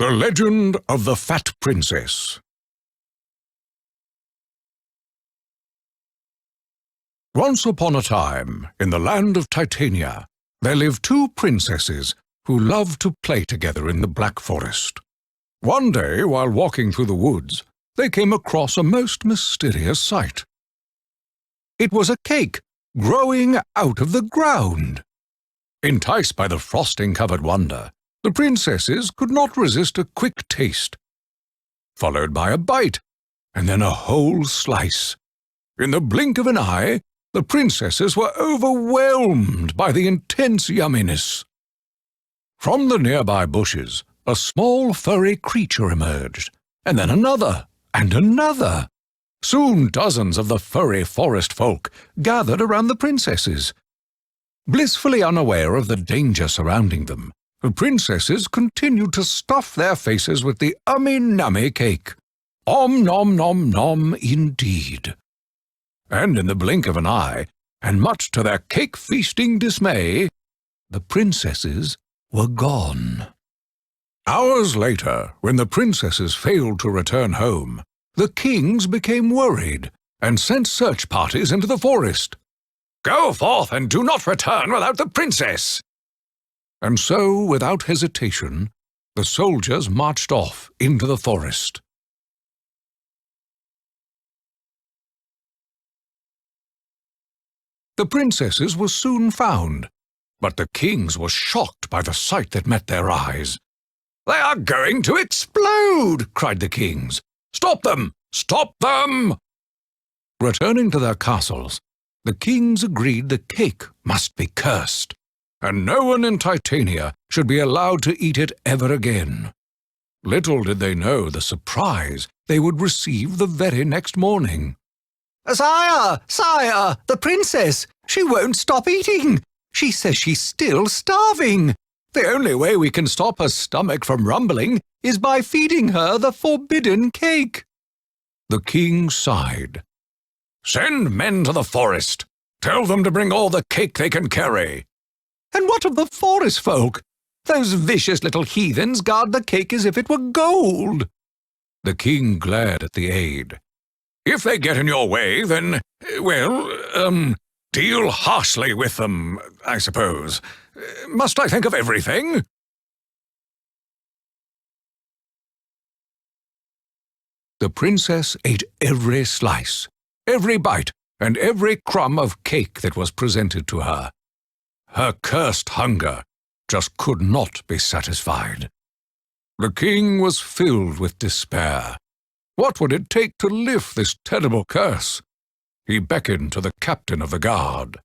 The Legend of the Fat Princess. Once upon a time, in the land of Titania, there lived two princesses who loved to play together in the Black Forest. One day, while walking through the woods, they came across a most mysterious sight. It was a cake growing out of the ground. Enticed by the frosting-covered wonder, the princesses could not resist a quick taste, followed by a bite, and then a whole slice. In the blink of an eye, the princesses were overwhelmed by the intense yumminess. From the nearby bushes, a small furry creature emerged, and then another, and another. Soon dozens of the furry forest folk gathered around the princesses. Blissfully unaware of the danger surrounding them, the princesses continued to stuff their faces with the ummy-nummy cake. Om nom nom nom indeed. And in the blink of an eye, and much to their cake-feasting dismay, the princesses were gone. Hours later, when the princesses failed to return home, the kings became worried and sent search parties into the forest. "Go forth and do not return without the princess!" And so, without hesitation, the soldiers marched off into the forest. The princesses were soon found, but the kings were shocked by the sight that met their eyes. "They are going to explode!" cried the kings. "Stop them! Stop them!" Returning to their castles, the kings agreed the cake must be cursed, and no one in Titania should be allowed to eat it ever again. Little did they know the surprise they would receive the very next morning. "Sire! Sire! The princess! She won't stop eating! She says she's still starving! The only way we can stop her stomach from rumbling is by feeding her the forbidden cake." The king sighed. "Send men to the forest. Tell them to bring all the cake they can carry." "And what of the forest folk? Those vicious little heathens guard the cake as if it were gold." The king glared at the aide. "If they get in your way, then, deal harshly with them, I suppose. Must I think of everything?" The princess ate every slice, every bite, and every crumb of cake that was presented to her. Her cursed hunger just could not be satisfied. The king was filled with despair. What would it take to lift this terrible curse? He beckoned to the captain of the guard.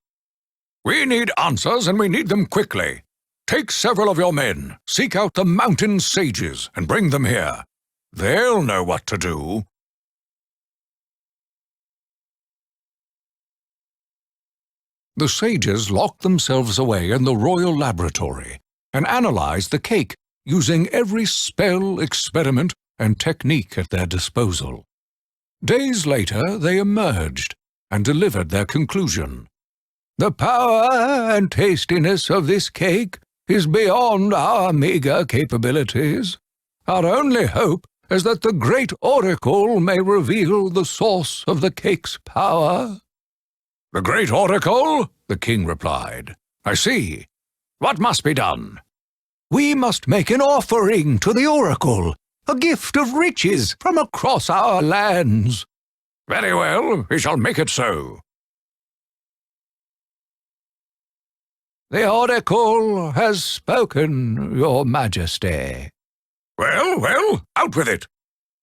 "We need answers, and we need them quickly. Take several of your men, seek out the mountain sages, and bring them here. They'll know what to do." The sages locked themselves away in the royal laboratory and analyzed the cake using every spell, experiment, and technique at their disposal. Days later, they emerged and delivered their conclusion. "The power and tastiness of this cake is beyond our meager capabilities. Our only hope is that the great oracle may reveal the source of the cake's power." "The great oracle?" the king replied. "I see. What must be done?" "We must make an offering to the oracle, a gift of riches from across our lands." "Very well, we shall make it so." "The oracle has spoken, your majesty." Well, out with it."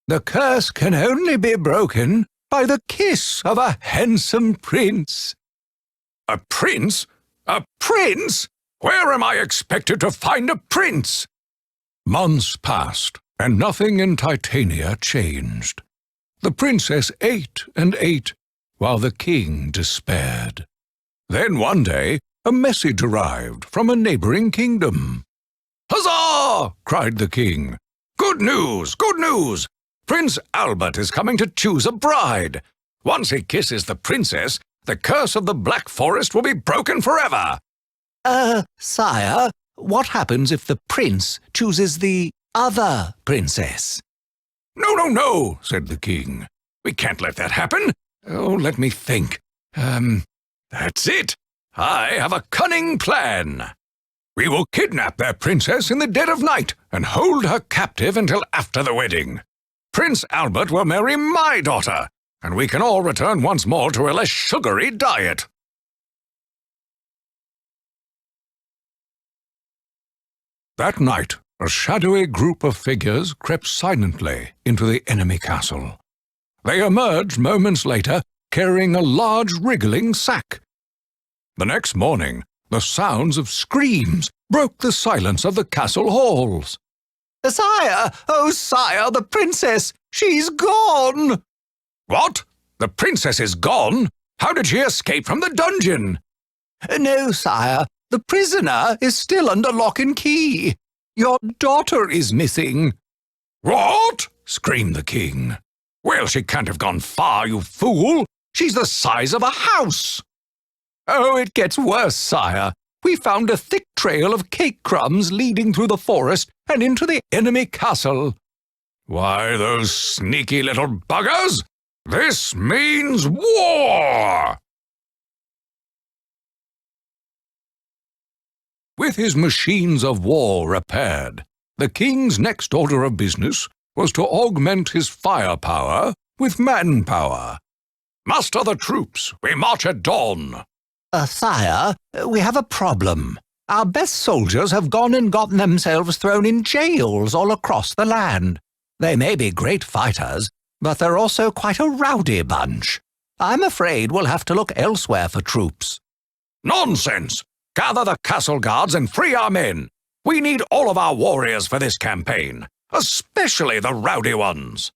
"The curse can only be broken by the kiss of a handsome prince." "A prince? A prince? Where am I expected to find a prince?" Months passed, and nothing in Titania changed. The princess ate and ate, while the king despaired. Then one day, a message arrived from a neighbouring kingdom. "Huzzah!" cried the king. "Good news! Good news! Prince Albert is coming to choose a bride. Once he kisses the princess, the curse of the Black Forest will be broken forever." Sire, what happens if the prince chooses the other princess. No, no, no, said the king. We can't let that happen. Oh, let me think. That's it. I have a cunning plan. We will kidnap their princess in the dead of night and hold her captive until after the wedding. Prince Albert will marry my daughter, and we can all return once more to a less sugary diet. That night, a shadowy group of figures crept silently into the enemy castle. They emerged moments later, carrying a large wriggling sack. The next morning, the sounds of screams broke the silence of the castle halls. Sire! Oh, sire, the princess! She's gone! What? The princess is gone? How did she escape from the dungeon? No, sire. The prisoner is still under lock and key. Your daughter is missing. What? Screamed the king. Well, she can't have gone far, you fool. She's the size of a house. Oh, it gets worse, sire. We found a thick trail of cake crumbs leading through the forest and into the enemy castle. Why, those sneaky little buggers! This means war! With his machines of war repaired, the king's next order of business was to augment his firepower with manpower. Muster the troops, we march at dawn. Sire, we have a problem. Our best soldiers have gone and gotten themselves thrown in jails all across the land. They may be great fighters, but they're also quite a rowdy bunch. I'm afraid we'll have to look elsewhere for troops. Nonsense! Gather the castle guards and free our men. We need all of our warriors for this campaign, especially the rowdy ones.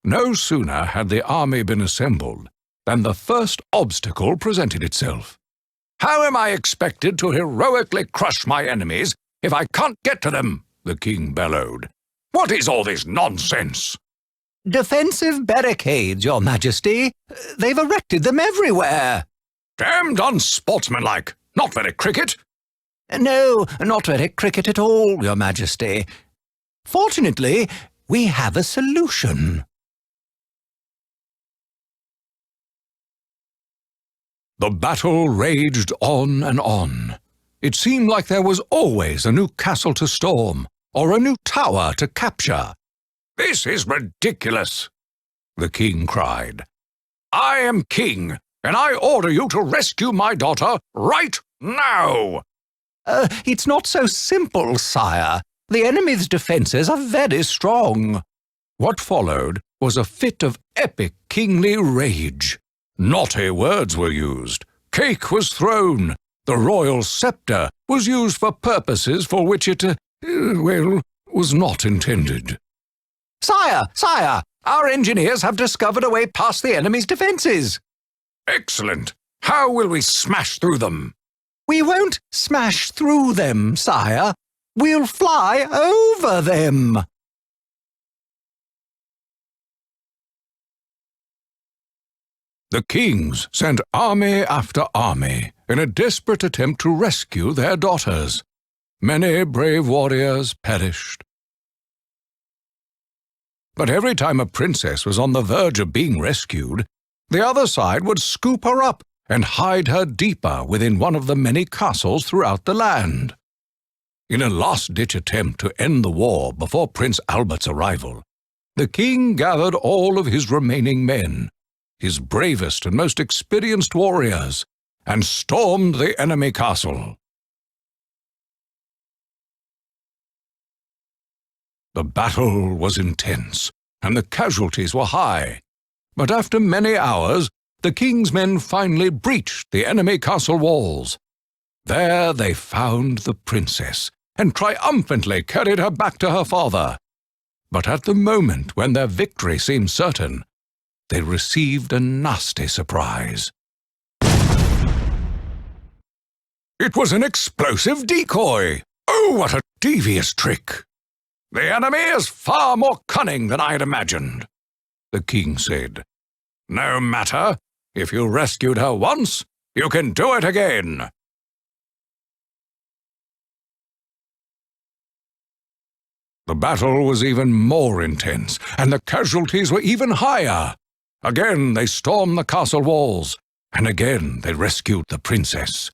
No sooner had the army been assembled than the first obstacle presented itself. How am I expected to heroically crush my enemies if I can't get to them? The king bellowed. What is all this nonsense? Defensive barricades, your majesty. They've erected them everywhere. Damned unsportsmanlike. Not very cricket. No, not very cricket at all, your majesty. Fortunately, we have a solution. The battle raged on and on. It seemed like there was always a new castle to storm, or a new tower to capture. This is ridiculous, the king cried. I am king, and I order you to rescue my daughter right now. It's not so simple, sire. The enemy's defenses are very strong. What followed was a fit of epic kingly rage. Naughty words were used. Cake was thrown. The royal scepter was used for purposes for which it, was not intended. Sire, our engineers have discovered a way past the enemy's defenses. Excellent. How will we smash through them? We won't smash through them, sire. We'll fly over them. The kings sent army after army in a desperate attempt to rescue their daughters. Many brave warriors perished. But every time a princess was on the verge of being rescued, the other side would scoop her up and hide her deeper within one of the many castles throughout the land. In a last-ditch attempt to end the war before Prince Albert's arrival, the king gathered all of his remaining men, his bravest and most experienced warriors, and stormed the enemy castle. The battle was intense, and the casualties were high. But after many hours, the king's men finally breached the enemy castle walls. There they found the princess, and triumphantly carried her back to her father. But at the moment when their victory seemed certain, they received a nasty surprise. It was an explosive decoy! Oh, what a devious trick! The enemy is far more cunning than I had imagined, the king said. No matter, if you rescued her once, you can do it again. The battle was even more intense, and the casualties were even higher. Again they stormed the castle walls, and again they rescued the princess.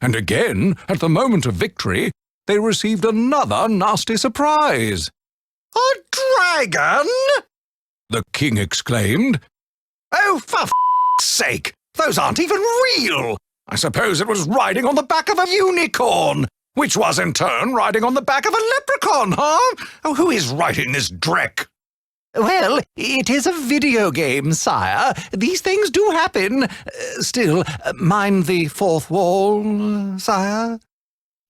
And again, at the moment of victory, they received another nasty surprise. A dragon? The king exclaimed. Oh, for f***'s sake! Those aren't even real! I suppose it was riding on the back of a unicorn, which was in turn riding on the back of a leprechaun, huh? Oh, who is writing this dreck? Well, it is a video game, sire. These things do happen. Still, mind the fourth wall, sire?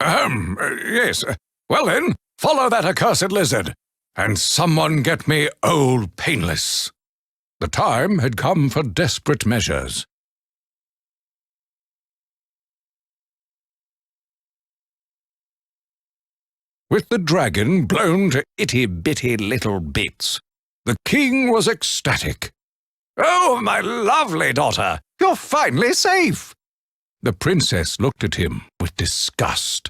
Yes. Well then, follow that accursed lizard, and someone get me Old Painless. The time had come for desperate measures. With the dragon blown to itty-bitty little bits, the king was ecstatic. Oh, my lovely daughter, you're finally safe. The princess looked at him with disgust.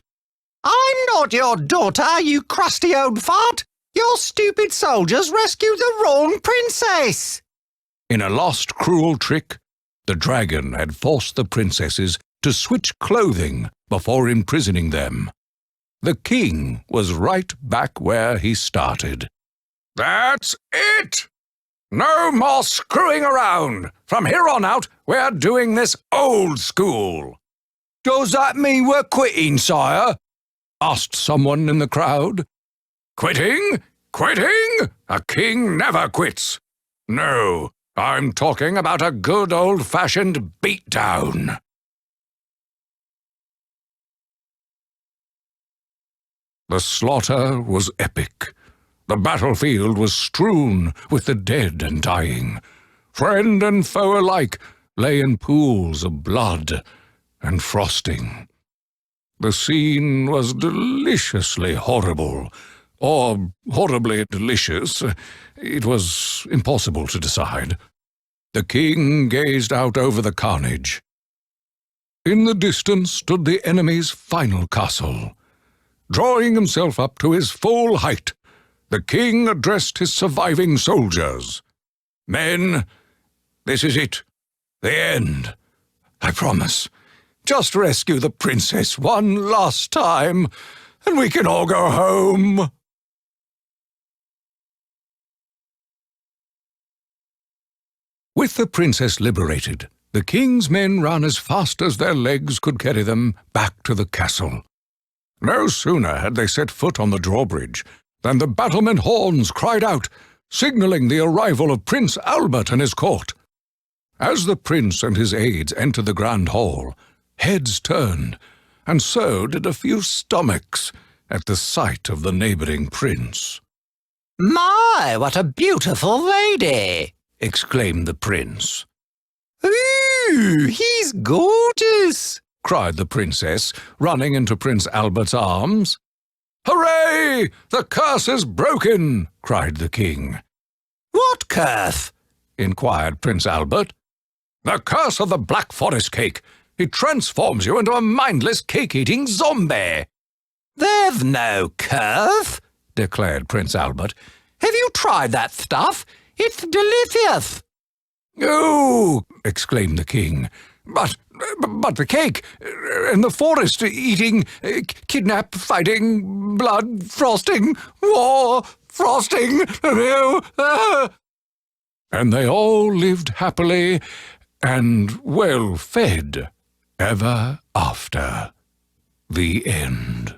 I'm not your daughter, you crusty old fart. Your stupid soldiers rescued the wrong princess. In a lost cruel trick, the dragon had forced the princesses to switch clothing before imprisoning them. The king was right back where he started. That's it! No more screwing around! From here on out, we're doing this old school. Does that mean we're quitting, sire? Asked someone in the crowd. Quitting? Quitting? A king never quits. No, I'm talking about a good old-fashioned beatdown. The slaughter was epic. The battlefield was strewn with the dead and dying. Friend and foe alike lay in pools of blood and frosting. The scene was deliciously horrible, or horribly delicious. It was impossible to decide. The king gazed out over the carnage. In the distance stood the enemy's final castle. Drawing himself up to his full height, the king addressed his surviving soldiers. Men, this is it. The end. I promise. Just rescue the princess one last time, and we can all go home. With the princess liberated, the king's men ran as fast as their legs could carry them back to the castle. No sooner had they set foot on the drawbridge than the battlement horns cried out, signalling the arrival of Prince Albert and his court. As the prince and his aides entered the grand hall, heads turned, and so did a few stomachs at the sight of the neighbouring prince. My, what a beautiful lady! Exclaimed the prince. Ooh, he's gorgeous! Cried the princess, running into Prince Albert's arms. Hooray! The curse is broken! Cried the king. What curse? Inquired Prince Albert. The curse of the Black Forest cake. It transforms you into a mindless cake-eating zombie. There's no curse, declared Prince Albert. Have you tried that stuff? It's delicious. Oh! Exclaimed the king. But the cake, and the forest eating, kidnap, fighting, blood, frosting, war, frosting, And they all lived happily and well fed ever after. The end.